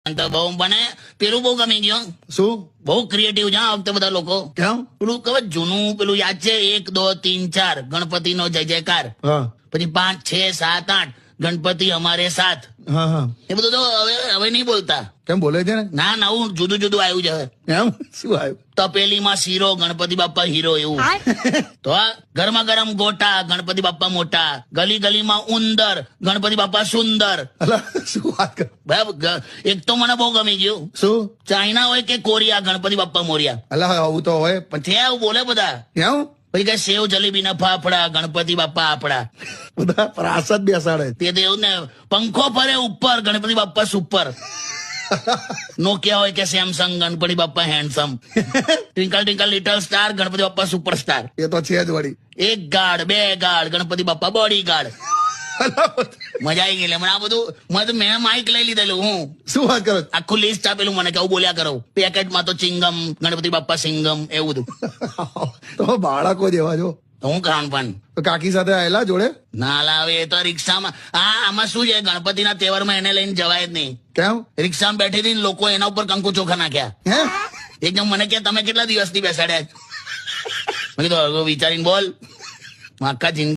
તો બહુ મને પેલું બહુ ગમી ગયું. શું? બહુ ક્રિએટિવ છે આ વખતે બધા લોકો. કેમ? પેલું ખબર જૂનું પેલું યાદ છે 1 2 3 4 ગણપતિનો જય જયકાર, હા પછી 5 6 7 8 ગણપતિ અમારે સાથ, હા હા. એ બધું તો હવે નહીં બોલતા. કેમ બોલે છે ને? ના નવું જુદું જુદું આવ્યું છે. એમ શું આવ્યું? તપેલીમાં શીરો ગણપતિ બાપ્પા હીરો એવું. તો આ ગરમા ગરમ ગોટા ગણપતિ બાપ્પા મોટા, ગલી ગલીમાં ઉંદર ગણપતિ બાપ્પા સુંદર. અલા શું વાત કર? બરાબર. એક તો મને બહુ ગમી ગયું, શું? ચાઇના હોય કે કોરિયા ગણપતિ બાપ્પા મોરિયા. અલા આવું તો હોય પણ છે આવું બોલે બધા. કેમ? પછી કઈ સેવ જલેબી ના ફાફડા ગણપતિ બાપ્પા આપડા. બધા પ્રાસદ બેસાડે. તે તો એવું ને પંખો ફરે ઉપર ગણપતિ બાપ્પા સુપર. નોકિયા હોય કે Samsung Ganpati Bappa handsome. Twinkle twinkle little star Ganpati Bappa superstar. એ તો છે જ વળી. 1 guard 2 guard Ganpati Bappa bodyguard. મજા આવી ગઈ. મને આ બધું મેં માઇક લઈ લીધેલું. હું શું વાત કરો? આખું લિસ્ટ આપેલું મને કે આવું બોલ્યા કરો. પેકેટમાં તો ચિંગમ ગણપતિ બાપ્પા સિંગમ એવું બધું. તો બાળકો જેવા જો. તો હું કરવાનું પણ તો કાકી સાથે આયેલા જોડે? ના લાવે એ તો રિક્ષામાં. આમાં શું છે ગણપતિના તહેવારમાં એને લઈને જવાય જ નહીં. કેમ? રિક્ષામાં બેઠી હતી ને લોકો એના ઉપર કંકુ ચોખા નાખ્યા. હે? એકદમ મને કે તમે કેટલા દિવસથી બેસાડ્યા? મેં કીધું હવે વિચારીને બોલ. આખા જિંદગી